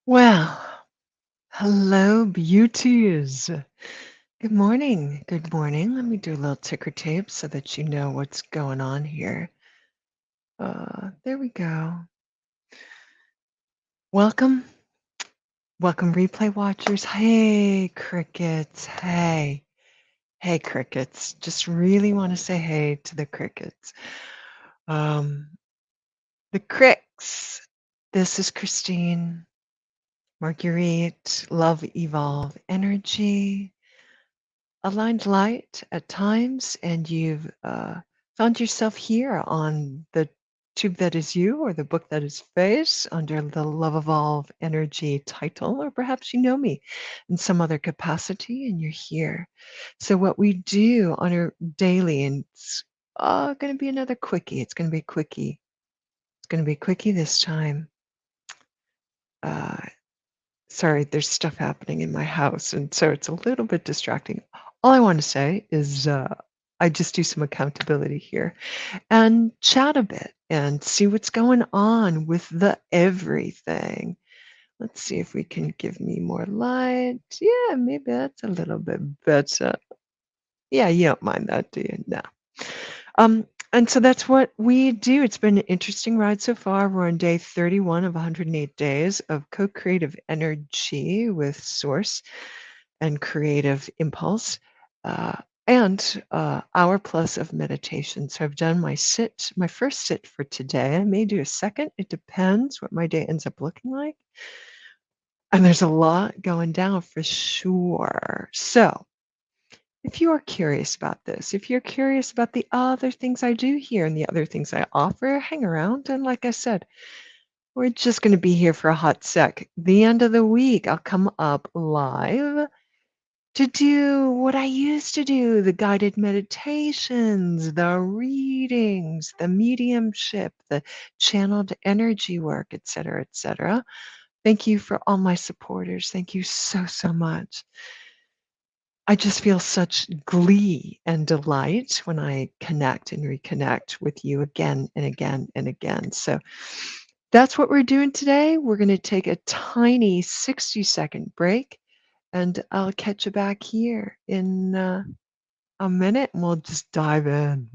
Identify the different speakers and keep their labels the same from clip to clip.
Speaker 1: Well, hello, beauties. Good morning. Good morning. Let me do a little ticker tape so that you know what's going on here. There we go. Welcome. Welcome, replay watchers. Hey, crickets. Hey. Hey, crickets. Just really want to say hey to the crickets. Um, the cricks. This is Christine, Marguerite, Love Evolve Energy. Aligned light at times, and you've found yourself here on the tube that is you or the book that is face under the Love Evolve Energy title, or perhaps you know me in some other capacity and you're here. So, what we do on a daily, and it's going to be another quickie, it's going to be a quickie, it's going to be a quickie this time. Uh, Sorry, there's stuff happening in my house, and so it's a little bit distracting. All I want to say is I just do some accountability here and chat a bit and see what's going on with the everything. Let's see if we can give me more light. Yeah, maybe that's a little bit better. Yeah, you don't mind that, do you? No. And so that's what we do. It's been an interesting ride so far. We're on day 31 of 108 days of co-creative energy with Source and creative impulse, uh, and hour plus of meditation. So I've done my first sit for today. I may do a second. It depends what my day ends up looking like. And there's a lot going down for sure. So if you are curious about this, if you're curious about the other things I do here and the other things I offer, hang around. And like I said, we're just going to be here for a hot sec. The end of the week, I'll come up live to do what I used to do, the guided meditations, the readings, the mediumship, the channeled energy work, et cetera, et cetera. Thank you for all my supporters. Thank you so, so much. I just feel such glee and delight when I connect and reconnect with you again and again and again. So that's what we're doing today. We're going to take a tiny 60-second break, and I'll catch you back here in a minute, and we'll just dive in.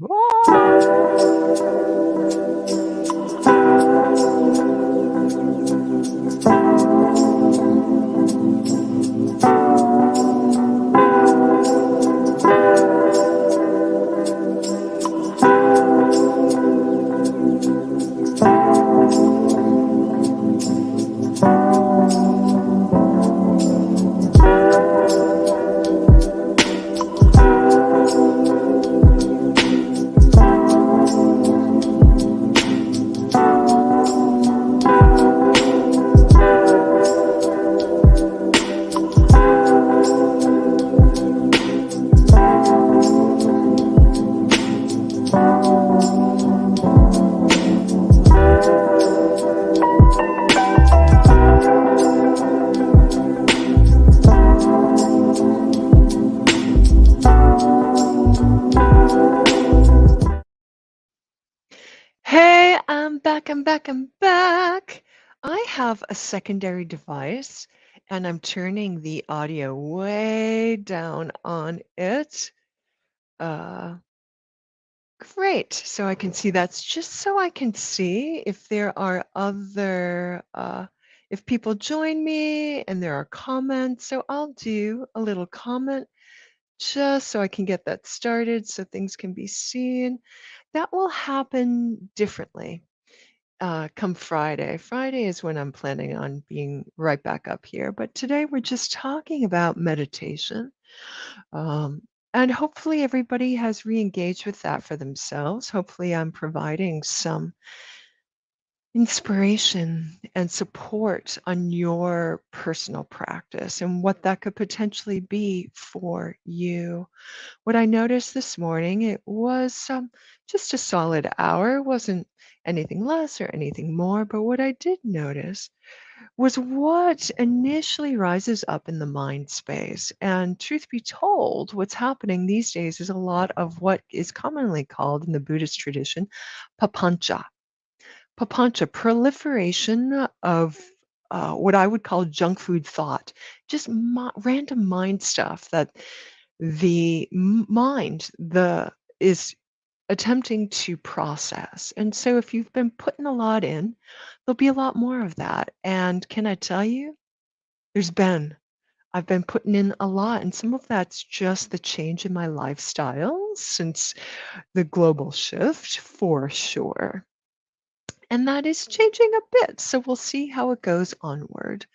Speaker 1: Hey, I'm back, I'm back, I'm back. I have a secondary device and I'm turning the audio way down on it. Uh, Great. So I can see that's just so I can see if there are other, if people join me and there are comments. So I'll do a little comment just so I can get that started so things can be seen. That will happen differently come Friday. Friday is when I'm planning on being right back up here. But today we're just talking about meditation. Um, and hopefully everybody has re-engaged with that for themselves. Hopefully I'm providing some inspiration and support on your personal practice and what that could potentially be for you. What I noticed this morning, it was just a solid hour. It wasn't anything less or anything more. But what I did notice was what initially rises up in the mind space. And truth be told, what's happening these days is a lot of what is commonly called in the Buddhist tradition papancha. Papancha, proliferation of what I would call junk food thought, just random mind stuff that the mind the is attempting to process. And so if you've been putting a lot in, there'll be a lot more of that. And can I tell you, there's been. I've been putting in a lot, and some of that's just the change in my lifestyle since the global shift for sure. And that is changing a bit. So we'll see how it goes onward.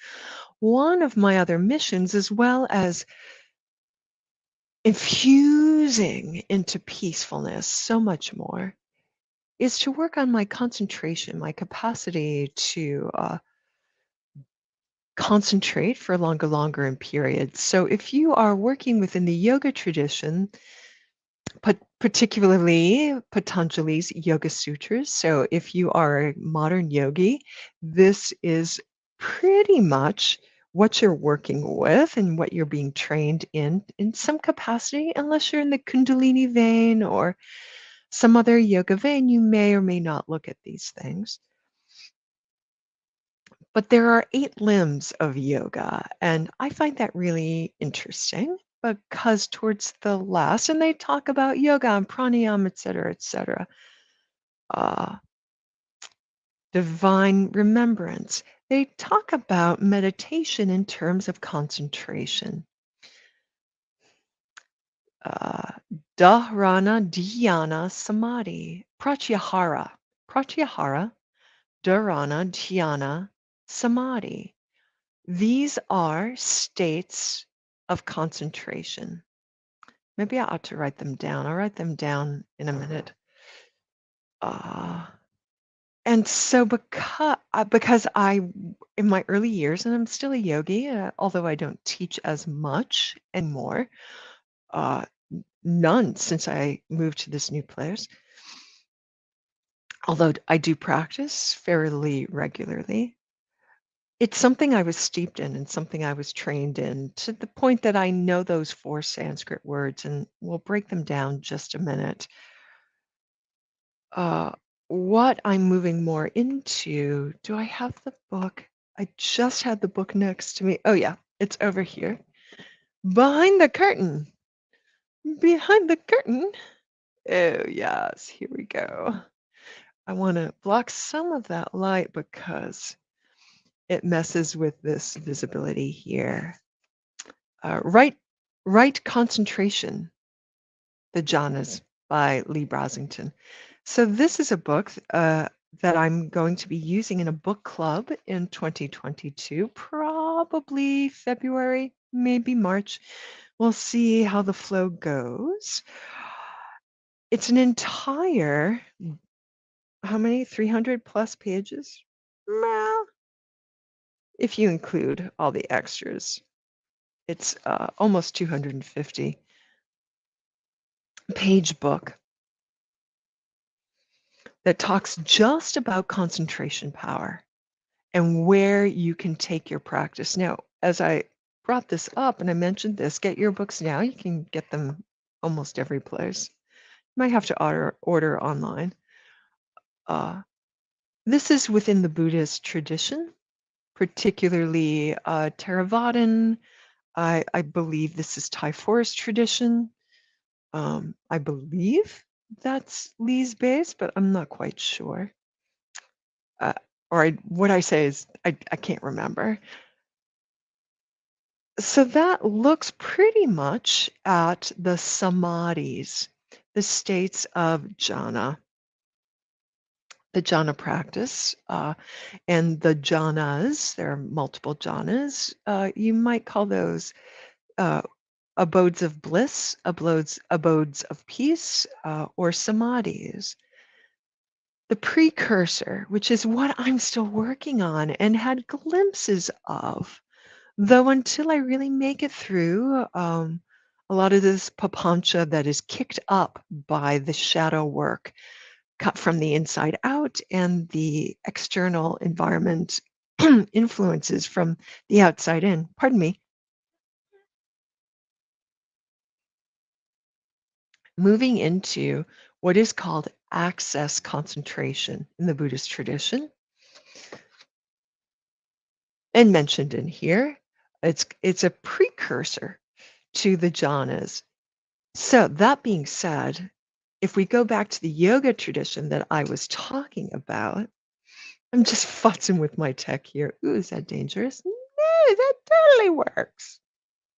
Speaker 1: One of my other missions, as well as infusing into peacefulness so much more, is to work on my concentration, my capacity to concentrate for longer in periods. So if you are working within the yoga tradition, particularly Patanjali's Yoga Sutras. So if you are a modern yogi, this is pretty much what you're working with and what you're being trained in some capacity, unless you're in the Kundalini vein or some other yoga vein, you may or may not look at these things. But there are 8 limbs of yoga, and I find that really interesting because towards the last, and they talk about yoga and pranayama, et cetera, uh, divine remembrance. They talk about meditation in terms of concentration. Uh, Dharana, dhyana, samadhi, pratyahara, dharana, dhyana, samadhi. These are states of concentration. Maybe I ought to write them down. I'll write them down in a minute. Uh, and so because in my early years, and I'm still a yogi, although I don't teach as much anymore, uh, none since I moved to this new place, although I do practice fairly regularly. It's something I was steeped in and something I was trained in to the point that I know those 4 Sanskrit words, and we'll break them down just a minute. Uh, what I'm moving more into, do I have the book? I just had the book next to me. Oh, yeah, it's over here. Behind the curtain. Behind the curtain. Oh, yes, here we go. I want to block some of that light because it messes with this visibility here. Right Concentration, The Jhanas by Lee Brasington. So this is a book that I'm going to be using in a book club in 2022, probably February, maybe March. We'll see how the flow goes. It's an entire, how many? 300 plus pages? Well, if you include all the extras, it's almost 250 page book that talks just about concentration power and where you can take your practice. Now, as I brought this up and I mentioned this, get your books now. You can get them almost every place. You might have to order online. This is within the Buddhist tradition, particularly Theravadan. I believe this is Thai forest tradition. I believe that's Lee's base, but I'm not quite sure. Uh, what I say is I can't remember. So that looks pretty much at the samadhis, the states of jhana, the jhana practice, and the jhanas. There are multiple jhanas. You might call those uh, abodes of bliss, abodes of peace, or samadhis. The precursor, which is what I'm still working on and had glimpses of, though until I really make it through a lot of this papancha that is kicked up by the shadow work cut from the inside out and the external environment influences from the outside in. Pardon me. Moving into what is called access concentration in the Buddhist tradition. and mentioned in here. It's a precursor to the jhanas. So that being said, if we go back to the yoga tradition that I was talking about, I'm just futzing with my tech here. Ooh, is that dangerous? No, that totally works.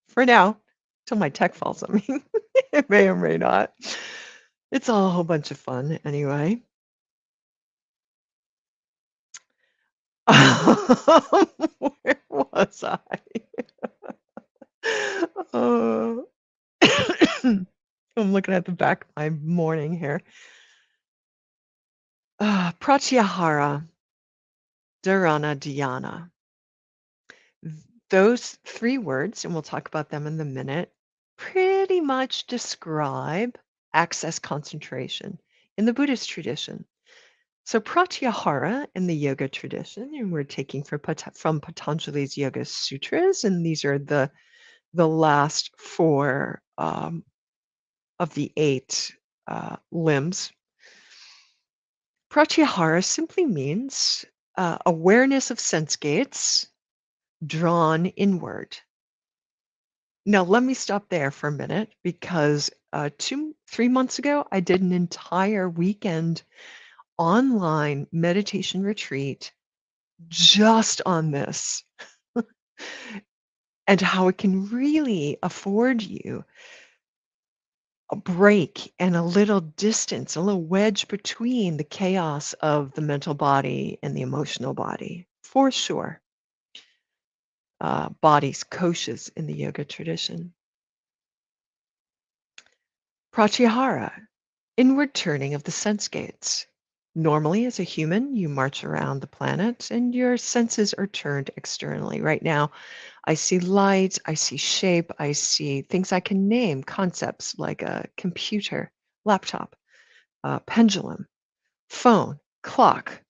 Speaker 1: For now, till my tech falls on me. It may or may not. It's all a whole bunch of fun anyway. Where was I? Oh. I'm looking at the back of my morning here. Pratyahara, Dharana, Dhyana. Those three words, and we'll talk about them in a minute, pretty much describe access concentration in the Buddhist tradition. So Pratyahara in the yoga tradition, and we're taking from Patanjali's Yoga Sutras, and these are the last four of the eight limbs. Pratyahara simply means awareness of sense gates drawn inward. Now, let me stop there for a minute because 3 months ago, I did an entire weekend online meditation retreat just on this and how it can really afford you a break and a little distance, a little wedge between the chaos of the mental body and the emotional body, for sure. Bodies, koshas in the yoga tradition. Pratyahara, inward turning of the sense gates. Normally, as a human, you march around the planet and your senses are turned externally. Right now, I see light, I see shape, I see things I can name, concepts like a computer, laptop, pendulum, phone, clock,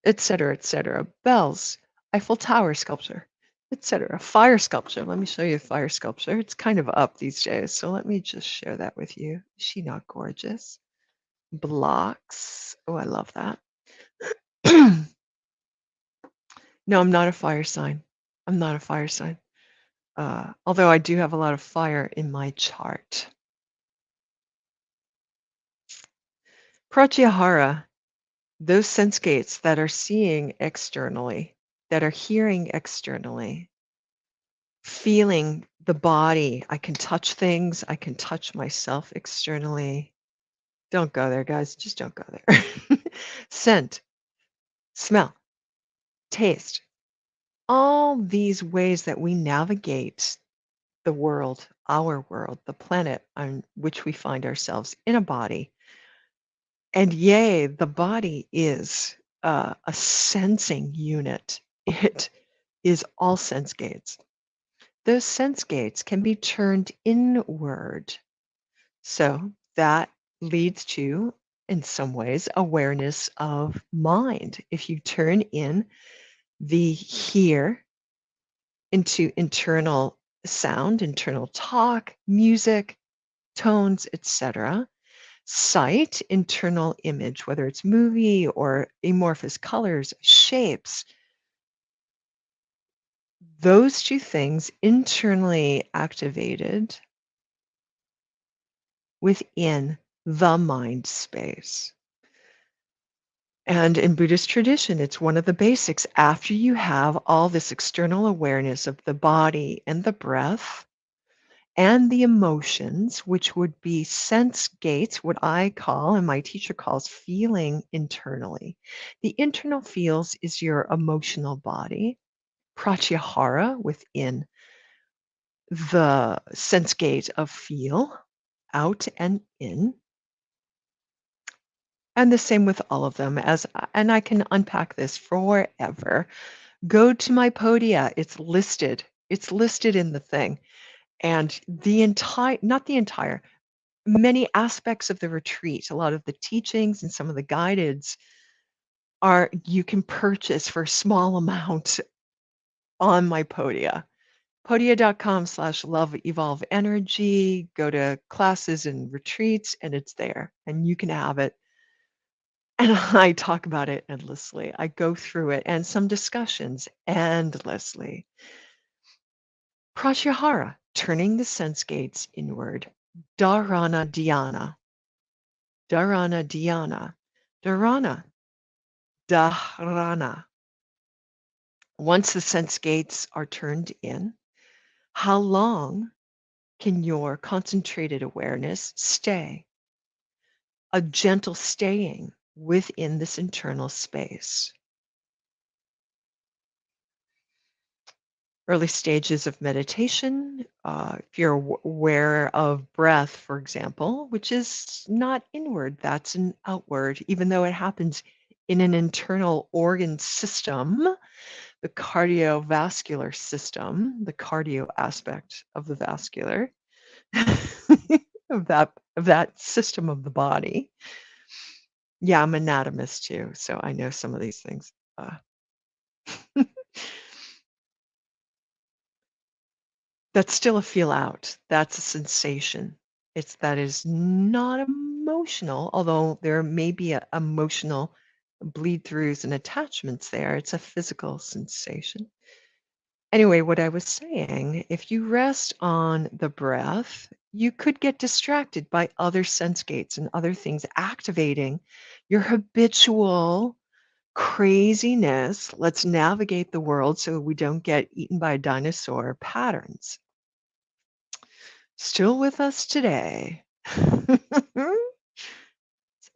Speaker 1: etc., bells, Eiffel Tower sculpture, etc. Fire sculpture. Let me show you a fire sculpture. It's kind of up these days, so let me just share that with you. Is she not gorgeous? Blocks. Oh, I love that. No, I'm not a fire sign. I'm not a fire sign. Although I do have a lot of fire in my chart. Pratyahara, those sense gates that are seeing externally, that are hearing externally, feeling the body. I can touch things. I can touch myself externally. Don't go there, guys. Just don't go there. Scent, smell, taste, all these ways that we navigate the world, our world, the planet on which we find ourselves in a body. And yay, the body is a sensing unit. It is all sense gates. Those sense gates can be turned inward. So that leads to, in some ways, awareness of mind. If you turn in the here into internal sound, internal talk, music, tones, etc. Sight, internal image, whether it's movie or amorphous colors, shapes, those two things internally activated within the mind space. And in Buddhist tradition, it's one of the basics. After you have all this external awareness of the body and the breath and the emotions, which would be sense gates, what I call and my teacher calls feeling internally. The internal feels is your emotional body, pratyahara within the sense gate of feel, out and in. And the same with all of them and I can unpack this forever. Go to my podia. It's listed. It's listed in the thing. And the entire, not the entire, many aspects of the retreat, a lot of the teachings and some of the guideds are you can purchase for a small amount on my podia. Podia.com/love evolve energy. Go to classes and retreats, and it's there. And you can have it And I talk about it endlessly. I go through it and some discussions endlessly. Pratyahara, turning the sense gates inward. Dharana dhyana, dharana dhyana, dharana, dharana. Once the sense gates are turned in, how long can your concentrated awareness stay? A gentle staying within this internal space. Early stages of meditation, if you're aware of breath, for example, which is not inward, that's an outward, even though it happens in an internal organ system, the cardiovascular system, the cardio aspect of the vascular, of that system of the body. Yeah, I'm an anatomist too, so I know some of these things. That's still a feel out. That's a sensation. That is not emotional, although there may be a emotional bleed throughs and attachments there. It's a physical sensation. Anyway, what I was saying, if you rest on the breath, you could get distracted by other sense gates and other things activating your habitual craziness. Let's navigate the world so we don't get eaten by a dinosaur patterns. Still with us today. So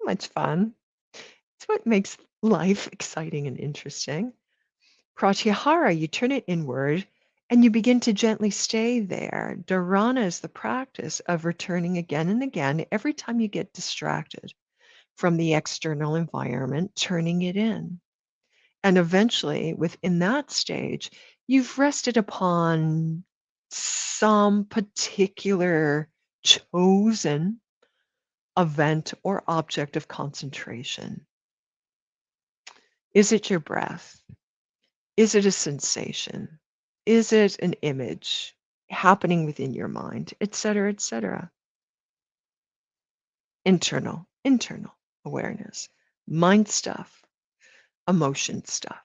Speaker 1: much fun. It's what makes life exciting and interesting. Pratyahara, you turn it inward and you begin to gently stay there. Dharana is the practice of returning again and again every time you get distracted from the external environment, turning it in. And eventually, within that stage, you've rested upon some particular chosen event or object of concentration. Is it your breath? Is it a sensation? Is it an image happening within your mind, et cetera, et cetera? Internal awareness, mind stuff, emotion stuff.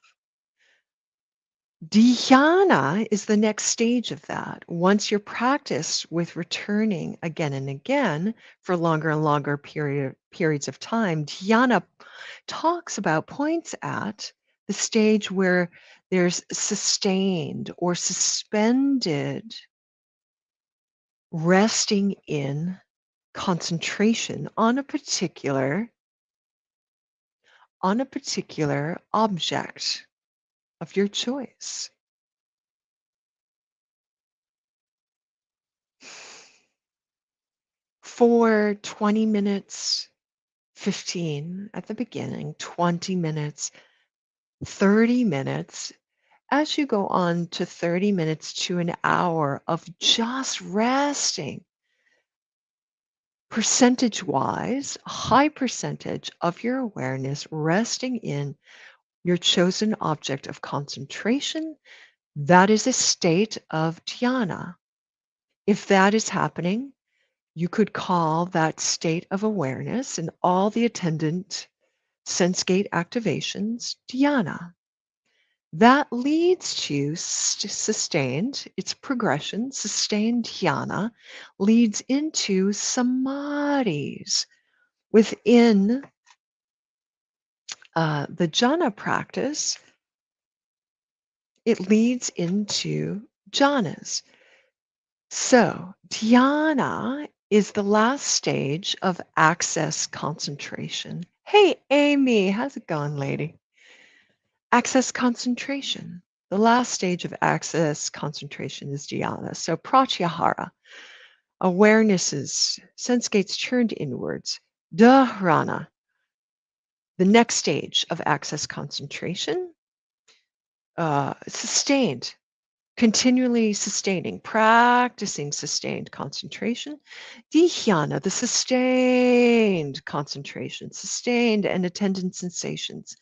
Speaker 1: Dhyana is the next stage of that. Once you're practiced with returning again and again for longer and longer periods of time, dhyana points at the stage where there's sustained or suspended resting in concentration on a particular object of your choice. For 20 minutes, 15 at the beginning, 20 minutes, 30 minutes, as you go on to 30 minutes to an hour of just resting, percentage wise, a high percentage of your awareness resting in your chosen object of concentration, that is a state of dhyana. If that is happening, you could call that state of awareness and all the attendant sense gate activations dhyana. That leads to sustained, its progression, sustained dhyana leads into samadhis. Within the jhana practice, it leads into jhanas. So, dhyana is the last stage of access concentration. Hey, Amy, how's it going, lady? Access concentration. The last stage of access concentration is dhyana. So, pratyahara, awarenesses, sense gates turned inwards. Dharana, the next stage of access concentration, sustained. Continually sustaining, practicing sustained concentration. Dhyana, the sustained concentration, sustained and attendant sensations.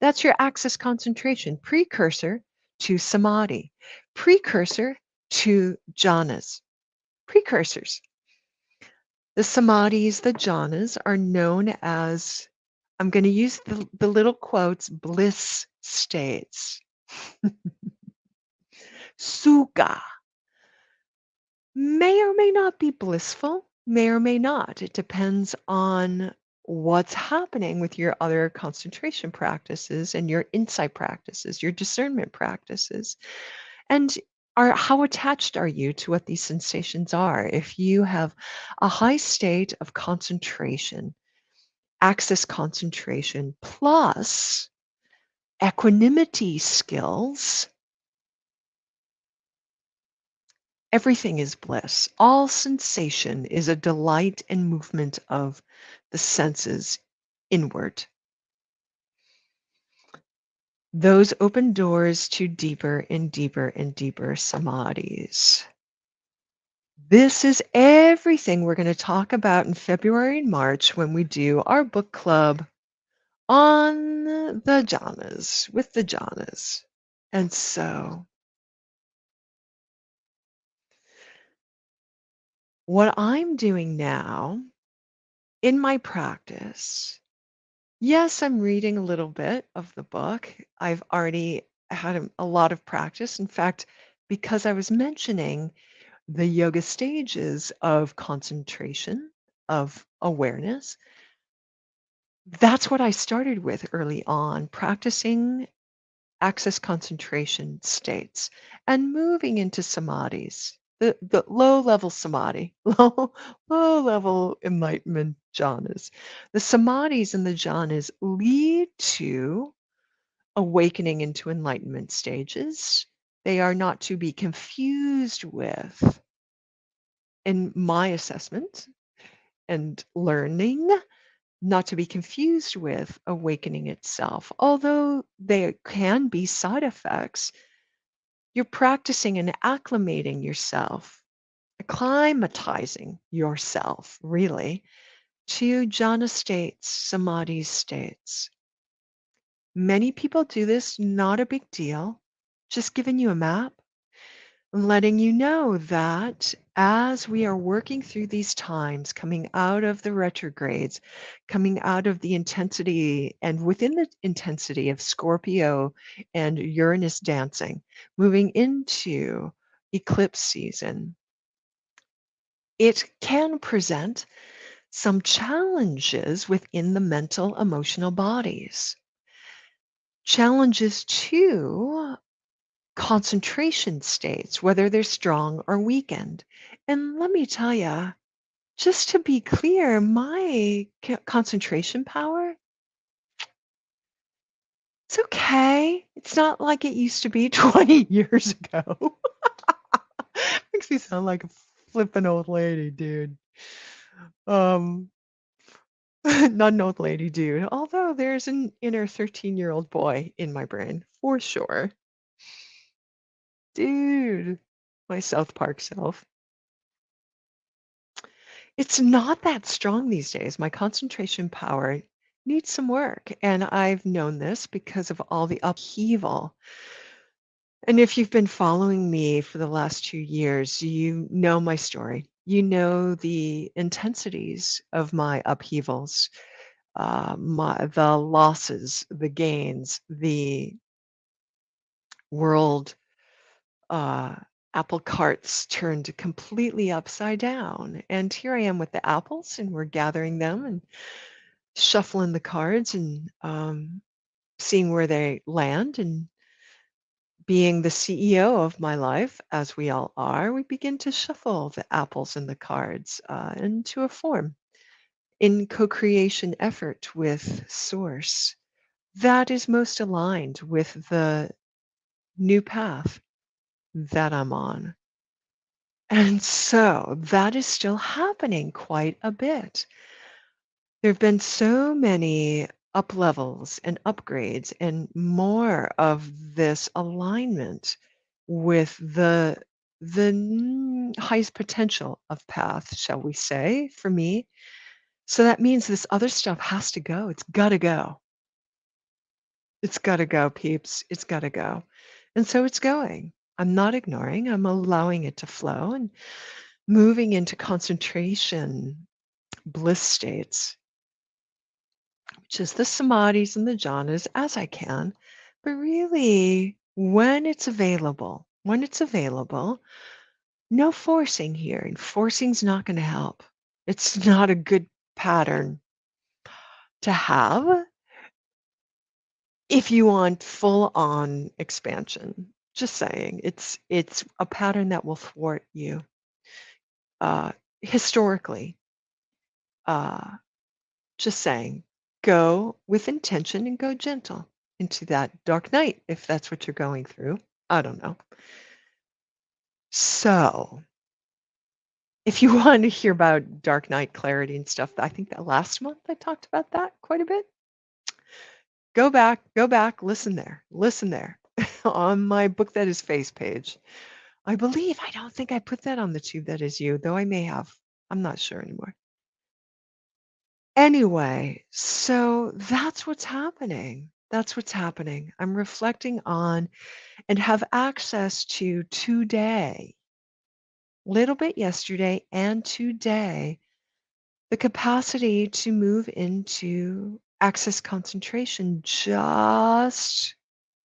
Speaker 1: That's your access concentration, precursor to samadhi, precursor to jhanas, precursors. The samadhis, the jhanas, are known as I'm going to use the little quotes, bliss states. Sukha may or may not be blissful, may or may not. It depends on what's happening with your other concentration practices and your insight practices, your discernment practices. And how attached are you to what these sensations are? If you have a high state of concentration, access concentration, plus equanimity skills, everything is bliss. All sensation is a delight and movement of the senses inward. Those open doors to deeper and deeper and deeper samadhis. This is everything we're going to talk about in February and March when we do our book club on the jhanas, with the jhanas. And so, what I'm doing now in my practice, yes, I'm reading a little bit of the book. I've already had a lot of practice. In fact, because I was mentioning the yoga stages of concentration, of awareness, that's what I started with early on, practicing access concentration states and moving into samadhis, the low level samadhi, low level enlightenment jhanas. The samadhis and the jhanas lead to awakening into enlightenment stages. They are not to be confused with, in my assessment and learning, not to be confused with awakening itself. Although there can be side effects, you're practicing and acclimating yourself, acclimatizing yourself, really, to jhana states, samadhi states. Many people do this, not a big deal, just giving you a map and letting you know that as we are working through these times, coming out of the retrogrades, coming out of the intensity and within the intensity of Scorpio and Uranus dancing, moving into eclipse season, it can present some challenges within the mental, emotional bodies. Challenges to concentration states, whether they're strong or weakened. And let me tell you, just to be clear, my concentration power, it's okay. It's not like it used to be 20 years ago. Makes me sound like a flippin' old lady, dude. Um, not an old lady, dude. Although there's an inner 13-year-old boy in my brain, for sure. Dude, my South Park self. It's not that strong these days. My concentration power needs some work, and I've known this because of all the upheaval. And if you've been following me for the last 2 years, you know my story. You know the intensities of my upheavals, the losses, the gains, the world uh, apple carts turned completely upside down. And here I am with the apples, and we're gathering them and shuffling the cards and seeing where they land. And being the CEO of my life, as we all are, we begin to shuffle the apples and the cards into a form in co creation effort with Source that is most aligned with the new path that I'm on. And so that is still happening quite a bit. There have been so many up levels and upgrades and more of this alignment with the highest potential of path, shall we say, for me. So that means this other stuff has to go. It's got to go. It's got to go, peeps. It's got to go. And so it's going. I'm not ignoring. I'm allowing it to flow and moving into concentration bliss states. which is the samadhis and the jhanas as I can. But really, when it's available, no forcing here. And forcing's not going to help. It's not a good pattern to have if you want full on expansion. Just saying, it's a pattern that will thwart you. Historically, uh, just saying, go with intention and go gentle into that dark night if that's what you're going through. I don't know. So, if you want to hear about dark night clarity and stuff, I think that last month I talked about that quite a bit. Go back, listen there on my Book That Is Face page. I don't think I put that on the Tube That Is You, though I may have. I'm not sure anymore. Anyway, so that's what's happening. That's what's happening. I'm reflecting on and have access to today, little bit yesterday and today, the capacity to move into access concentration just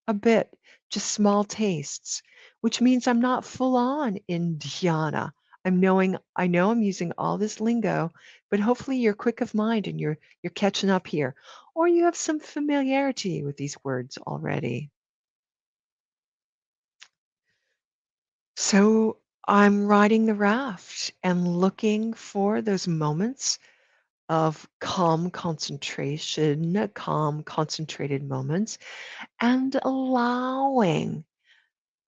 Speaker 1: a bit, just small tastes, which means I'm not full on in dhyana. I know I'm using all this lingo, but hopefully you're quick of mind and you're catching up here, or you have some familiarity with these words already. So I'm riding the raft and looking for those moments of calm concentration, calm concentrated moments, and allowing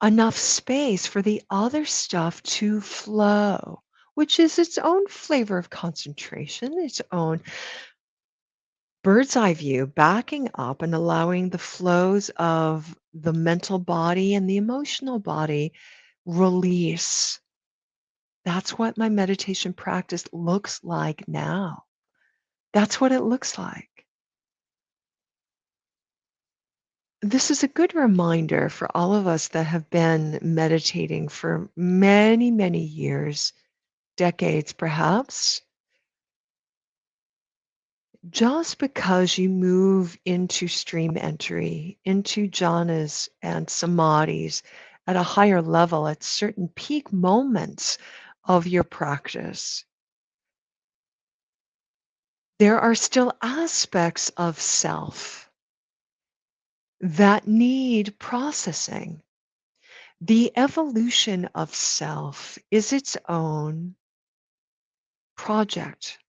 Speaker 1: enough space for the other stuff to flow, which is its own flavor of concentration, its own bird's eye view, backing up and allowing the flows of the mental body and the emotional body release. That's what my meditation practice looks like now. That's what it looks like. This is a good reminder for all of us that have been meditating for many, many years, decades perhaps. Just because you move into stream entry, into jhanas and samadhis at a higher level at certain peak moments of your practice, there are still aspects of self that need processing. The evolution of self is its own project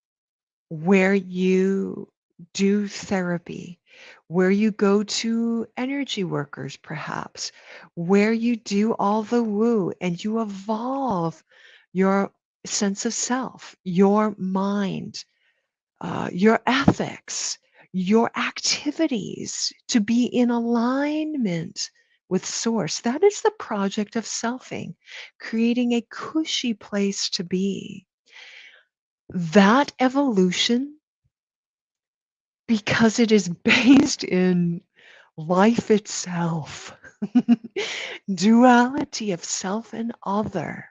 Speaker 1: where you do therapy, where you go to energy workers, perhaps, where you do all the woo and you evolve your sense of self, your mind, your ethics, your activities to be in alignment with source. That is the project of selfing, creating a cushy place to be. That evolution, because it is based in life itself, duality of self and other,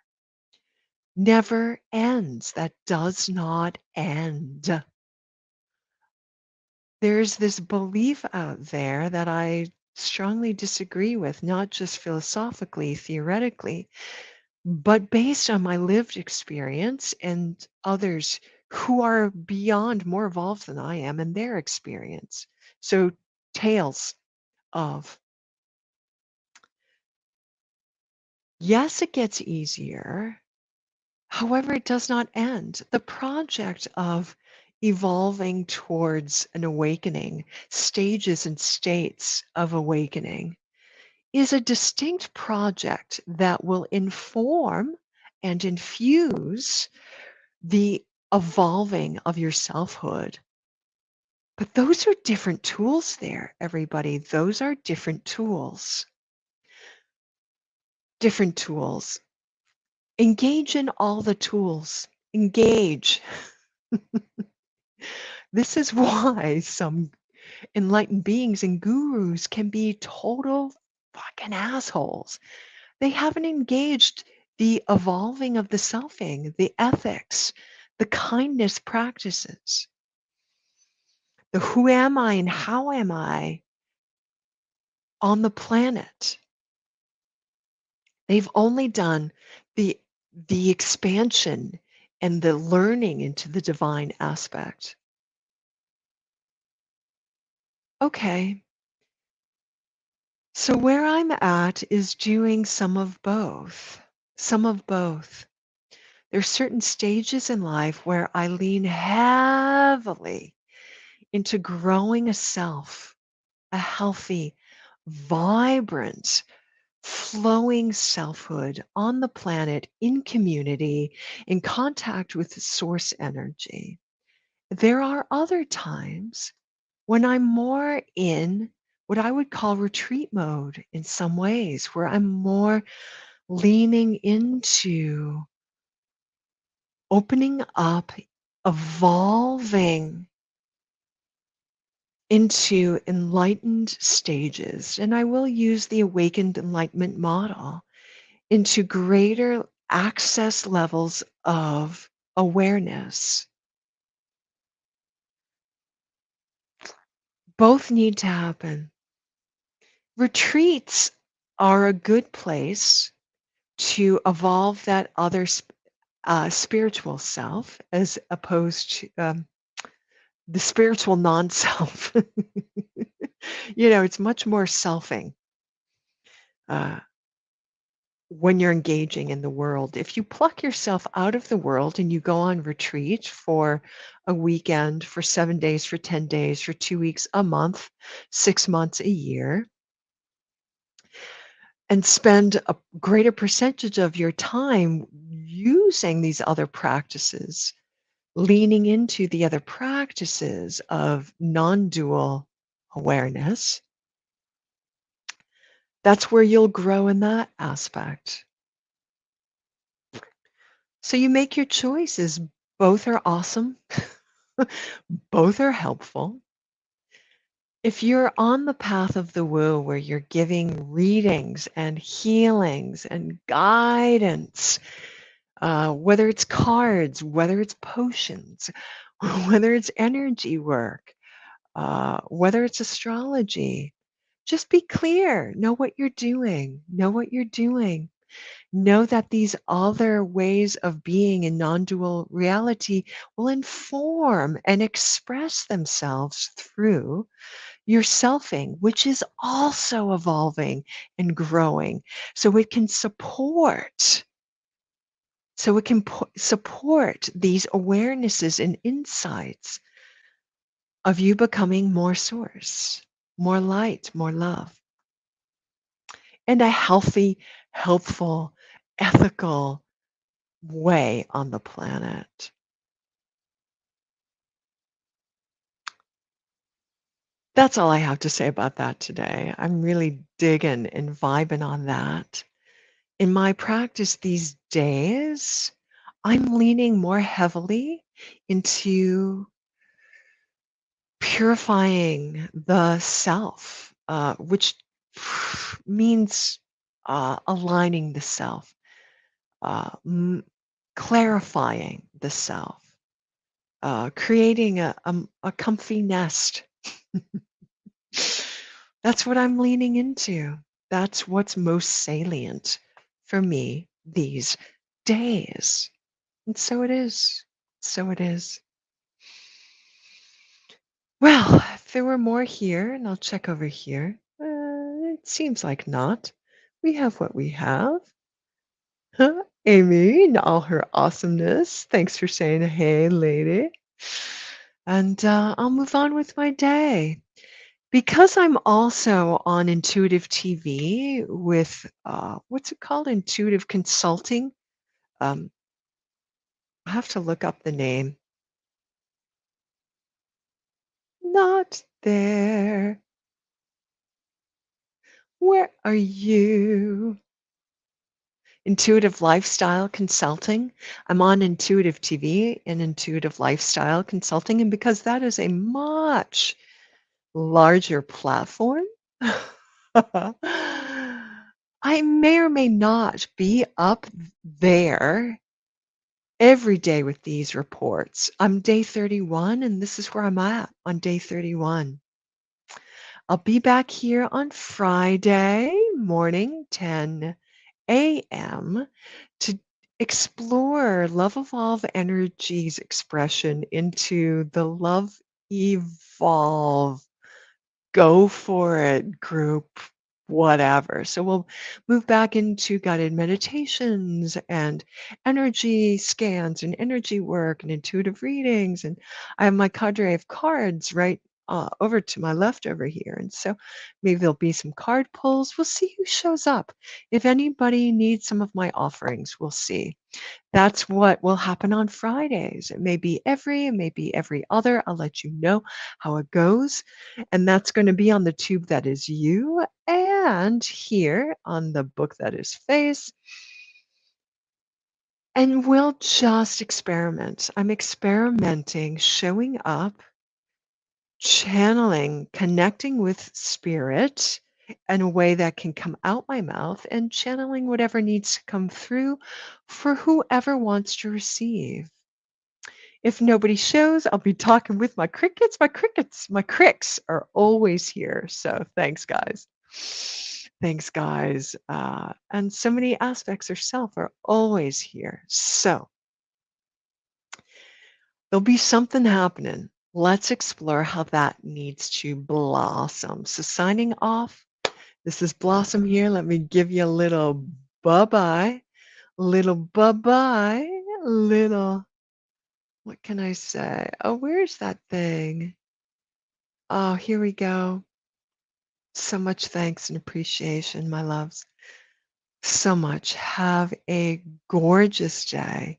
Speaker 1: never ends. That does not end. There's this belief out there that I strongly disagree with, not just philosophically, theoretically, but based on my lived experience and others who are beyond more evolved than I am and their experience. So, tales of, yes, it gets easier. However, it does not end. The project of evolving towards an awakening, stages and states of awakening, is a distinct project that will inform and infuse the evolving of your selfhood. But those are different tools there, everybody. Those are different tools. Different tools. Engage in all the tools. Engage. This is why some enlightened beings and gurus can be total fucking assholes. They haven't engaged the evolving of the selfing, the ethics, the kindness practices. the who am I and how am I on the planet. They've only done the expansion and the learning into the divine aspect. Okay, so where I'm at is doing some of both. Some of both. There's certain stages in life where I lean heavily into growing a self, a healthy, vibrant, flowing selfhood on the planet, in community, in contact with source energy. There are other times when I'm more in what I would call retreat mode in some ways, where I'm more leaning into opening up, evolving into enlightened stages. And I will use the awakened enlightenment model into greater access levels of awareness. Both need to happen. Retreats are a good place to evolve that other spiritual self as opposed to the spiritual non-self. It's much more selfing uh, when you're engaging in the world. If you pluck yourself out of the world and you go on retreat for a weekend, for 7 days, for 10 days, for 2 weeks, a month, 6 months, a year, and spend a greater percentage of your time using these other practices, leaning into the other practices of non-dual awareness, that's where you'll grow in that aspect. So you make your choices. Both are awesome. Both are helpful. If you're on the path of the woo, where you're giving readings and healings and guidance, whether it's cards, whether it's potions, whether it's energy work, whether it's astrology, just be clear. Know what you're doing. Know what you're doing. Know that these other ways of being in non-dual reality will inform and express themselves through your selfing, which is also evolving and growing. So it can support. So it can support these awarenesses and insights of you becoming more source, more light, more love, and a healthy, helpful, ethical way on the planet. That's all I have to say about that today. I'm really digging and vibing on that. In my practice these days, I'm leaning more heavily into purifying the self, which means aligning the self, clarifying the self, creating a comfy nest. That's what I'm leaning into. That's what's most salient for me these days. And so it is. So it is. Well, if there were more here, and I'll check over here. It seems like not. We have what we have. Huh? Amy, in all her awesomeness. Thanks for saying hey, lady. And I'll move on with my day. Because I'm also on intuitive TV with, what's it called? Intuitive consulting. Um, I have to look up the name. Not there. Where are you? Intuitive Lifestyle Consulting. I'm on Intuitive TV and Intuitive Lifestyle Consulting. And because that is a much larger platform, I may or may not be up there every day with these reports. I'm day 31, and this is where I'm at on day 31. I'll be back here on Friday morning, 10 a.m., to explore Love Evolve Energy's expression into the Love Evolve go for it group, whatever. So we'll move back into guided meditations and energy scans and energy work and intuitive readings. And I have my cadre of cards right over to my left over here. And so maybe there'll be some card pulls. We'll see who shows up. If anybody needs some of my offerings, we'll see. That's what will happen on Fridays. It may be every other. I'll let you know how it goes. And that's going to be on the tube that is you and here on the book that is face. And we'll just experiment. I'm experimenting, showing up, channeling, connecting with spirit in a way that can come out my mouth and channeling whatever needs to come through for whoever wants to receive. If nobody shows, I'll be talking with my crickets. My cricks are always here. So thanks, guys. Thanks, guys. And so many aspects of self are always here. So there'll be something happening. Let's explore how that needs to blossom. So signing off, this is Blossom here. Let me give you a little bye-bye, little bye-bye, little, what can I say? Oh, where's that thing? Oh, here we go. So much thanks and appreciation, my loves. So much. Have a gorgeous day.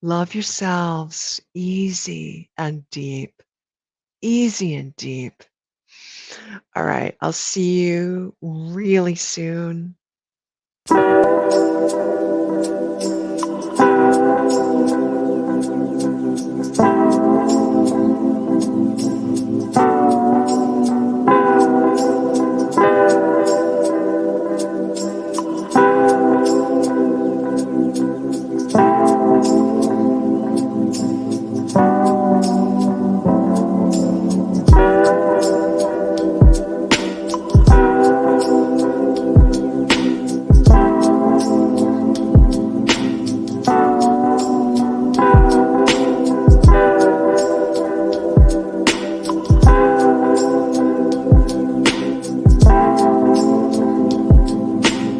Speaker 1: Love yourselves easy and deep. Easy and deep. All right. I'll see you really soon.